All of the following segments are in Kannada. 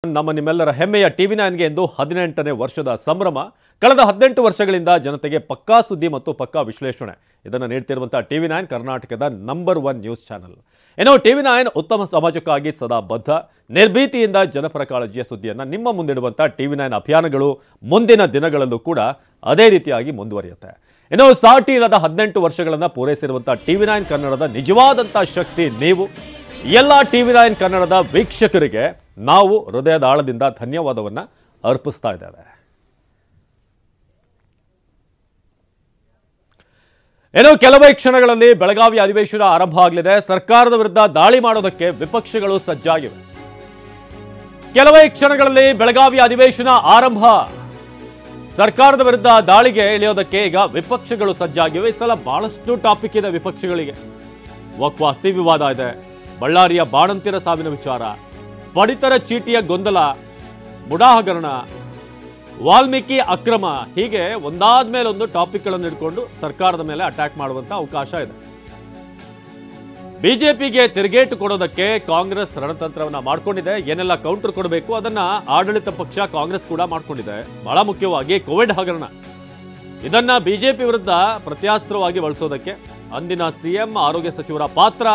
ನಮ್ಮ ನಿಮ್ಮೆಲ್ಲರ ಹೆಮ್ಮೆಯ ಟಿವಿ9ಗೆ ಎಂದು 18ನೇ ವರ್ಷದ ಸಂಭ್ರಮ. ಕಳೆದ 18 ವರ್ಷಗಳಿಂದ ಜನತೆಗೆ ಪಕ್ಕಾ ಸುದ್ದಿ ಮತ್ತು ಪಕ್ಕಾ ವಿಶ್ಲೇಷಣೆ ಇದನ್ನು ನೀಡುತ್ತಿರುವಂತಹ ಟಿವಿ9 ಕರ್ನಾಟಕದ ನಂಬರ್ 1 ನ್ಯೂಸ್ ಚಾನೆಲ್. ಏನೋ ಟಿವಿ9 ಉತ್ತಮ ಸಮಾಜಕ್ಕಾಗಿ ಸದಾ ಬದ್ಧ, ನಿರ್ಭೀತಿಯಿಂದ ಜನಪರ ಕಾಳಜಿಯ ಸುದ್ದಿಯನ್ನು ನಿಮ್ಮ ಮುಂದಿಡುವಂತಹ ಟಿವಿ9 ಅಭಿಯಾನಗಳು ಮುಂದಿನ ದಿನಗಳಲ್ಲೂ ಕೂಡ ಅದೇ ರೀತಿಯಾಗಿ ಮುಂದುವರಿಯುತ್ತೆ. ಏನೋ ಸಾಟಿ ಇಲ್ಲದ 18 ವರ್ಷಗಳನ್ನು ಪೂರೈಸಿರುವಂತಹ ಟಿವಿ9 ಕನ್ನಡದ ನಿಜವಾದಂತಹ ಶಕ್ತಿ ನೀವು. ಎಲ್ಲ ಟಿವಿ9 ಕನ್ನಡದ ವೀಕ್ಷಕರಿಗೆ ನಾವು ಹೃದಯದ ಆಳದಿಂದ ಧನ್ಯವಾದವನ್ನು ಅರ್ಪಿಸ್ತಾ ಇದ್ದೇವೆ. ಏನೋ ಕೆಲವೇ ಕ್ಷಣಗಳಲ್ಲಿ ಬೆಳಗಾವಿ ಅಧಿವೇಶನ ಆರಂಭ ಆಗಲಿದೆ. ಸರ್ಕಾರದ ವಿರುದ್ಧ ದಾಳಿ ಮಾಡೋದಕ್ಕೆ ವಿಪಕ್ಷಗಳು ಸಜ್ಜಾಗಿವೆ. ಕೆಲವೇ ಕ್ಷಣಗಳಲ್ಲಿ ಬೆಳಗಾವಿ ಅಧಿವೇಶನ ಆರಂಭ. ಸರ್ಕಾರದ ವಿರುದ್ಧ ದಾಳಿಗೆ ಇಳಿಯೋದಕ್ಕೆ ಈಗ ವಿಪಕ್ಷಗಳು ಸಜ್ಜಾಗಿವೆ. ಈ ಸಲ ಬಹಳಷ್ಟು ಟಾಪಿಕ್ ಇದೆ ವಿಪಕ್ಷಗಳಿಗೆ. ವಕ್ಫ್ ಆಸ್ತಿ ವಿವಾದ ಇದೆ, ಬಳ್ಳಾರಿಯ ಬಾಣಂತಿಯರ ಸಾವಿನ ವಿಚಾರ, ಪಡಿತರ ಚೀಟಿಯ ಗೊಂದಲ, ಮುಡಾ ಹಗರಣ, ವಾಲ್ಮೀಕಿ ಅಕ್ರಮ, ಹೀಗೆ ಒಂದಾದ ಮೇಲೆ ಒಂದು ಟಾಪಿಕ್ಗಳನ್ನು ಇಟ್ಕೊಂಡು ಸರ್ಕಾರದ ಮೇಲೆ ಅಟ್ಯಾಕ್ ಮಾಡುವಂತ ಅವಕಾಶ ಇದೆ. ಬಿಜೆಪಿಗೆ ತಿರುಗೇಟು ಕೊಡೋದಕ್ಕೆ ಕಾಂಗ್ರೆಸ್ ರಣತಂತ್ರವನ್ನ ಮಾಡಿಕೊಂಡಿದೆ. ಏನೆಲ್ಲ ಕೌಂಟರ್ ಕೊಡಬೇಕು ಅದನ್ನ ಆಡಳಿತ ಪಕ್ಷ ಕಾಂಗ್ರೆಸ್ ಕೂಡ ಮಾಡಿಕೊಂಡಿದೆ. ಬಹಳ ಮುಖ್ಯವಾಗಿ ಕೋವಿಡ್ ಹಗರಣ, ಇದನ್ನ ಬಿಜೆಪಿ ವಿರುದ್ಧ ಪ್ರತ್ಯಾಸ್ತ್ರವಾಗಿ ಬಳಸೋದಕ್ಕೆ ಅಂದಿನ ಸಿಎಂ, ಆರೋಗ್ಯ ಸಚಿವರ ಪಾತ್ರ,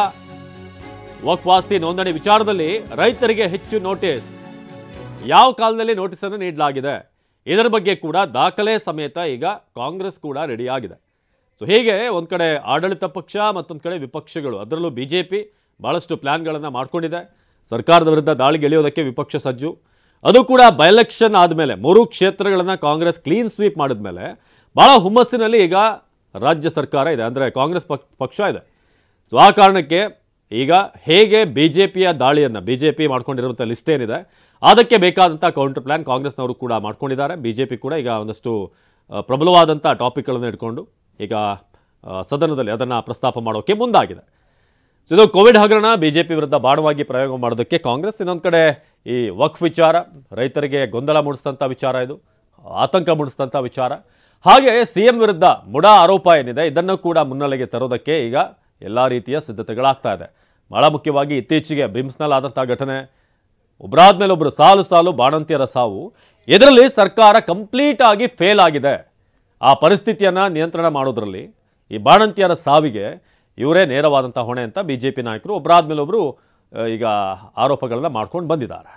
ವಕ್ಫ್ ಆಸ್ತಿ ನೋಂದಣಿ ವಿಚಾರದಲ್ಲಿ ರೈತರಿಗೆ ಹೆಚ್ಚು ನೋಟಿಸ್, ಯಾವ ಕಾಲದಲ್ಲಿ ನೋಟಿಸ್ ಅನ್ನು ನೀಡಲಾಗಿದೆ, ಇದರ ಬಗ್ಗೆ ಕೂಡ ದಾಖಲೆ ಸಮೇತ ಈಗ ಕಾಂಗ್ರೆಸ್ ಕೂಡ ರೆಡಿಯಾಗಿದೆ. ಸೊ ಹೀಗೆ ಒಂದು ಕಡೆ ಆಡಳಿತ ಪಕ್ಷ, ಮತ್ತೊಂದು ಕಡೆ ವಿಪಕ್ಷಗಳು, ಅದರಲ್ಲೂ ಬಿಜೆಪಿ ಬಹಳಷ್ಟು ಪ್ಲಾನ್ಗಳನ್ನು ಮಾಡ್ಕೊಂಡಿದೆ. ಸರ್ಕಾರದ ವಿರುದ್ಧ ದಾಳಿಗೆ ಇಳಿಯೋದಕ್ಕೆ ವಿಪಕ್ಷ ಸಜ್ಜು. ಅದು ಕೂಡ ಬೈ ಎಲೆಕ್ಷನ್ ಆದಮೇಲೆ 3 ಕ್ಷೇತ್ರಗಳನ್ನು ಕಾಂಗ್ರೆಸ್ ಕ್ಲೀನ್ ಸ್ವೀಪ್ ಮಾಡಿದ್ಮೇಲೆ ಬಹಳ ಹುಮ್ಮಸ್ಸಿನಲ್ಲಿ ಈಗ ರಾಜ್ಯ ಸರ್ಕಾರ ಇದೆ, ಅಂದರೆ ಕಾಂಗ್ರೆಸ್ ಪಕ್ಷ ಇದೆ. ಸೊ ಆ ಕಾರಣಕ್ಕೆ ಈಗ ಹೇಗೆ ಬಿಜೆಪಿಯ ದಾಳಿಯನ್ನು, ಬಿಜೆಪಿ ಮಾಡ್ಕೊಂಡಿರುವಂಥ ಲಿಸ್ಟ್ ಏನಿದೆ ಅದಕ್ಕೆ ಬೇಕಾದಂಥ ಕೌಂಟರ್ ಪ್ಲಾನ್ ಕಾಂಗ್ರೆಸ್ನವರು ಕೂಡ ಮಾಡ್ಕೊಂಡಿದ್ದಾರೆ. ಬಿಜೆಪಿ ಕೂಡ ಈಗ ಒಂದಷ್ಟು ಪ್ರಬಲವಾದಂಥ ಟಾಪಿಕ್ಗಳನ್ನು ಇಟ್ಕೊಂಡು ಈಗ ಸದನದಲ್ಲಿ ಅದನ್ನು ಪ್ರಸ್ತಾಪ ಮಾಡೋಕ್ಕೆ ಮುಂದಾಗಿದೆ. ಸೊ ಇದು ಕೋವಿಡ್ ಹಗರಣ, ಬಿಜೆಪಿ ವಿರುದ್ಧ ಬಾಣವಾಗಿ ಪ್ರಯೋಗ ಮಾಡೋದಕ್ಕೆ ಕಾಂಗ್ರೆಸ್. ಇನ್ನೊಂದು ಕಡೆ ಈ ವಕ್ಫ್ ವಿಚಾರ, ರೈತರಿಗೆ ಗೊಂದಲ ಮೂಡಿಸಿದಂಥ ವಿಚಾರ, ಇದು ಆತಂಕ ಮೂಡಿಸಿದಂಥ ವಿಚಾರ. ಹಾಗೆ ಸಿಎಂ ವಿರುದ್ಧ ಮುಡಾ ಆರೋಪ ಏನಿದೆ ಇದನ್ನು ಕೂಡ ಮುನ್ನೆಲೆಗೆ ತರೋದಕ್ಕೆ ಈಗ ಎಲ್ಲ ರೀತಿಯ ಸಿದ್ಧತೆಗಳಾಗ್ತಾ ಇದೆ. ಬಹಳ ಮುಖ್ಯವಾಗಿ ಇತ್ತೀಚೆಗೆ ಬ್ರಿಮ್ಸ್ನಲ್ಲಿ ಆದಂಥ ಘಟನೆ, ಒಬ್ಬರಾದ ಮೇಲೆ ಒಬ್ಬರು ಸಾಲು ಬಾಣಂತಿಯರ ಸಾವು, ಇದರಲ್ಲಿ ಸರ್ಕಾರ ಕಂಪ್ಲೀಟ್ ಆಗಿ ಫೇಲ್ ಆಗಿದೆ. ಆ ಪರಿಸ್ಥಿತಿಯನ್ನು ನಿಯಂತ್ರಣ ಮಾಡೋದ್ರಲ್ಲಿ ಈ ಬಾಣಂತಿಯರ ಸಾವಿಗೆ ಇವರೇ ನೇರವಾದಂಥ ಹೊಣೆ ಅಂತ ಬಿಜೆಪಿ ನಾಯಕರು ಒಬ್ಬರಾದ ಮೇಲೆ ಒಬ್ಬರು ಈಗ ಆರೋಪಗಳನ್ನು ಮಾಡ್ಕೊಂಡು ಬಂದಿದ್ದಾರೆ.